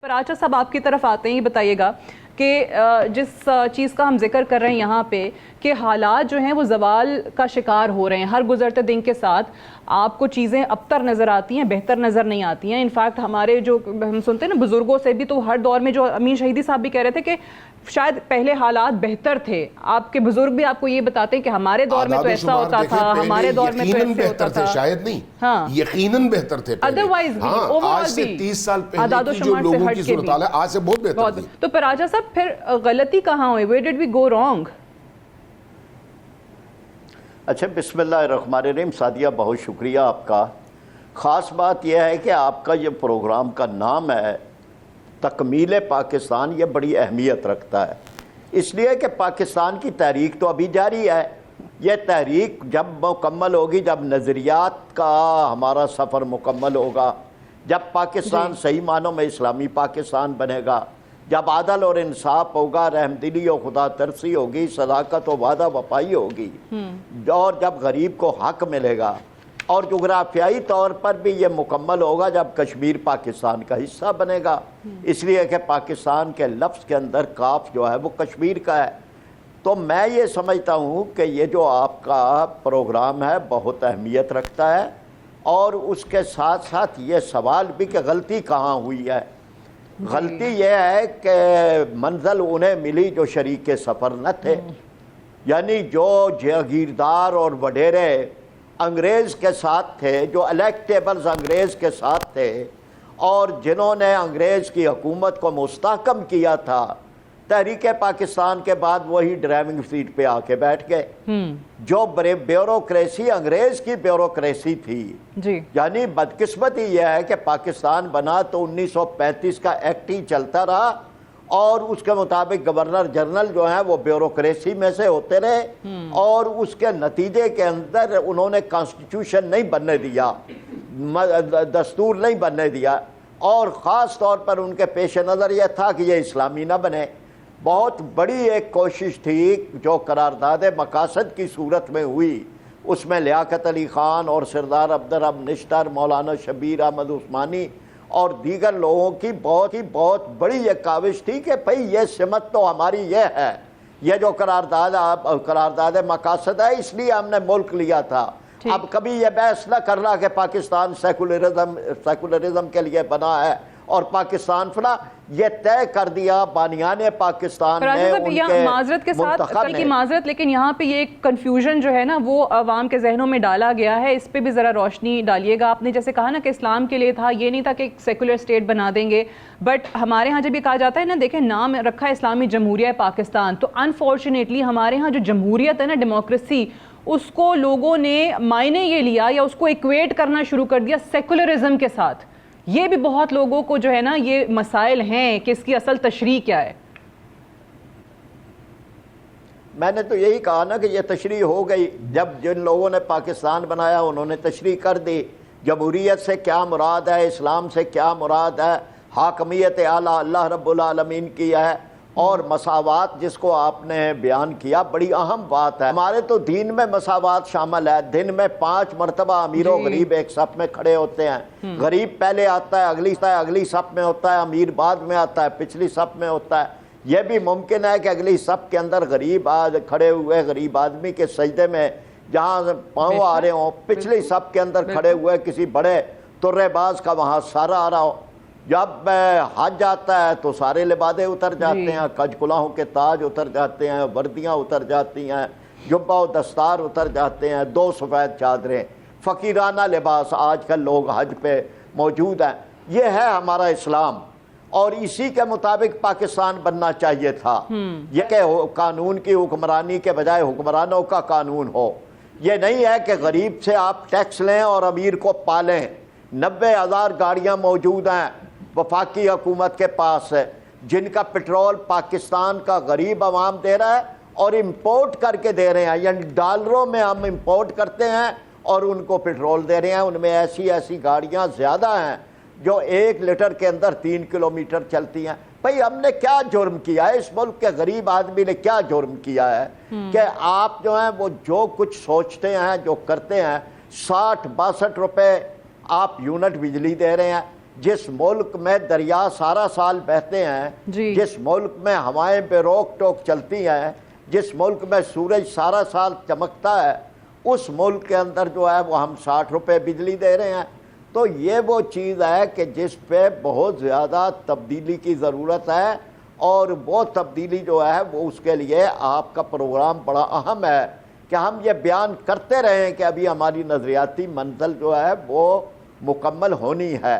پراچا صاحب آپ کی طرف آتے ہی بتائیے گا کہ جس چیز کا ہم ذکر کر رہے ہیں یہاں پہ کہ حالات جو ہیں وہ زوال کا شکار ہو رہے ہیں، ہر گزرتے دن کے ساتھ آپ کو چیزیں ابتر نظر آتی ہیں، بہتر نظر نہیں آتی ہیں۔ انفیکٹ ہمارے جو ہم سنتے ہیں نا بزرگوں سے بھی، تو ہر دور میں جو امین شہیدی صاحب بھی کہہ رہے تھے کہ شاید پہلے حالات بہتر تھے۔ آپ کے بزرگ بھی آپ کو یہ بتاتے ہیں کہ ہمارے دور میں تو ایسا ہوتا تھا، ہمارے دور میں تو ایسے ہوتا تھا، شاید نہیں، یقیناً بہتر تھے پہلے۔ ادروائز بھی آج سے 30 سال پہلے کی جو لوگوں کی صورتحال ہے آج سے بہت بہتر تھی۔ تو پراچا صاحب پھر غلطی کہاں ہوئی؟ Where did we go wrong؟ اچھا، بسم اللہ الرحمن الرحیم۔ سعدیہ بہت شکریہ آپ کا۔ خاص بات یہ ہے کہ آپ کا یہ پروگرام کا نام ہے تکمیل پاکستان، یہ بڑی اہمیت رکھتا ہے، اس لیے کہ پاکستان کی تحریک تو ابھی جاری ہے۔ یہ تحریک جب مکمل ہوگی، جب نظریات کا ہمارا سفر مکمل ہوگا، جب پاکستان صحیح معنوں میں اسلامی پاکستان بنے گا، جب عدل اور انصاف ہوگا، رحم دلی اور خدا ترسی ہوگی، صداقت و وعدہ وفائی ہوگی، اور جب غریب کو حق ملے گا، اور جغرافیائی طور پر بھی یہ مکمل ہوگا جب کشمیر پاکستان کا حصہ بنے گا، اس لیے کہ پاکستان کے لفظ کے اندر کاف جو ہے وہ کشمیر کا ہے۔ تو میں یہ سمجھتا ہوں کہ یہ جو آپ کا پروگرام ہے بہت اہمیت رکھتا ہے، اور اس کے ساتھ ساتھ یہ سوال بھی کہ غلطی کہاں ہوئی ہے۔ غلطی یہ ہے کہ منزل انہیں ملی جو شریک سفر نہ تھے، یعنی جو جاگیردار اور وڈیرے انگریز کے ساتھ تھے، جو الیکٹیبلز انگریز کے ساتھ تھے، اور جنہوں نے انگریز کی حکومت کو مستحکم کیا تھا، تحریک پاکستان کے بعد وہی ڈرائیونگ سیٹ پہ آ کے بیٹھ گئے۔ جو بیوروکریسی انگریز کی بیوروکریسی تھی، یعنی بدقسمتی یہ ہے کہ پاکستان بنا تو 1935 کا ایکٹ ہی چلتا رہا، اور اس کے مطابق گورنر جنرل جو ہیں وہ بیوروکریسی میں سے ہوتے رہے، اور اس کے نتیجے کے اندر انہوں نے کانسٹیٹیوشن نہیں بننے دیا، دستور نہیں بننے دیا، اور خاص طور پر ان کے پیش نظر یہ تھا کہ یہ اسلامی نہ بنے۔ بہت بڑی ایک کوشش تھی جو قرارداد مقاصد کی صورت میں ہوئی، اس میں لیاقت علی خان اور سردار عبدالرب نشتر، مولانا شبیر احمد عثمانی اور دیگر لوگوں کی بہت بڑی یہ کاوش تھی کہ بھئی یہ سمت تو ہماری یہ ہے، یہ جو قرارداد مقاصد ہے، اس لیے ہم نے ملک لیا تھا۔ اب کبھی یہ بحث نہ کرنا کہ پاکستان سیکولرزم کے لیے بنا ہے اور پاکستان فلاں، یہ طے کر دیا بانیان پاکستان نے، ان کے معذرت کے ساتھ کل کی معذرت، لیکن یہاں پہ یہ کنفیوژن جو ہے نا وہ عوام کے ذہنوں میں ڈالا گیا ہے، اس پہ بھی ذرا روشنی ڈالیے گا۔ آپ نے جیسے کہا نا کہ اسلام کے لیے تھا، یہ نہیں تھا کہ ایک سیکولر اسٹیٹ بنا دیں گے، بٹ ہمارے ہاں جب یہ کہا جاتا ہے نا، دیکھیں نام رکھا ہے اسلامی جمہوریہ پاکستان، تو انفارچونیٹلی ہمارے ہاں جو جمہوریت ہے نا، ڈیموکریسی، اس کو لوگوں نے معنی یہ لیا یا اس کو ایکویٹ کرنا شروع کر دیا سیکولرزم کے ساتھ۔ یہ بھی بہت لوگوں کو جو ہے نا یہ مسائل ہیں کہ اس کی اصل تشریح کیا ہے۔ میں نے تو یہی کہا نا کہ یہ تشریح ہو گئی، جب جن لوگوں نے پاکستان بنایا انہوں نے تشریح کر دی، جمہوریت سے کیا مراد ہے، اسلام سے کیا مراد ہے، حاکمیت اعلیٰ اللہ رب العالمین کی ہے، اور مساوات جس کو آپ نے بیان کیا بڑی اہم بات ہے۔ ہمارے تو دین میں مساوات شامل ہے، دن میں 5 مرتبہ امیر و غریب ایک صف میں کھڑے ہوتے ہیں، غریب پہلے آتا ہے، اگلی صف میں ہوتا ہے، امیر بعد میں آتا ہے، پچھلی صف میں ہوتا ہے۔ یہ بھی ممکن ہے کہ اگلی صف کے اندر غریب کھڑے ہوئے غریب آدمی کے سجدے میں جہاں پاؤں آ رہے ہوں، پچھلی صف کے اندر کھڑے ہوئے کسی بڑے ترے باز کا وہاں سارا آ رہا ہو۔ جب حج آتا ہے تو سارے لبادے اتر جاتے ہیں، کج کلاہوں کے تاج اتر جاتے ہیں، وردیاں اتر جاتی ہیں، جبہ و دستار اتر جاتے ہیں، 2 سفید چادریں، فقیرانہ لباس آج کل لوگ حج پہ موجود ہیں۔ یہ ہے ہمارا اسلام، اور اسی کے مطابق پاکستان بننا چاہیے تھا، یہ کہ قانون کی حکمرانی کے بجائے حکمرانوں کا قانون ہو۔ یہ نہیں ہے کہ غریب سے آپ ٹیکس لیں اور امیر کو پالیں۔ 90,000 گاڑیاں موجود ہیں وفاقی حکومت کے پاس ہے، جن کا پیٹرول پاکستان کا غریب عوام دے رہا ہے، اور امپورٹ کر کے دے رہے ہیں، یعنی ڈالروں میں ہم امپورٹ کرتے ہیں اور ان کو پیٹرول دے رہے ہیں۔ ان میں ایسی گاڑیاں زیادہ ہیں جو 1 لیٹر کے اندر 3 کلومیٹر چلتی ہیں۔ بھئی ہم نے کیا جرم کیا ہے، اس ملک کے غریب آدمی نے کیا جرم کیا ہے کہ آپ جو ہیں وہ جو کچھ سوچتے ہیں جو کرتے ہیں، 60-62 روپے آپ یونٹ بجلی دے رہے ہیں، جس ملک میں دریا سارا سال بہتے ہیں، جی جس ملک میں ہوائیں بے روک ٹوک چلتی ہیں، جس ملک میں سورج سارا سال چمکتا ہے، اس ملک کے اندر جو ہے وہ ہم 60 روپے بجلی دے رہے ہیں. تو یہ وہ چیز ہے کہ جس پہ بہت زیادہ تبدیلی کی ضرورت ہے، اور وہ تبدیلی جو ہے وہ اس کے لیے آپ کا پروگرام بڑا اہم ہے کہ ہم یہ بیان کرتے رہیں کہ ابھی ہماری نظریاتی منزل جو ہے وہ مکمل ہونی ہے.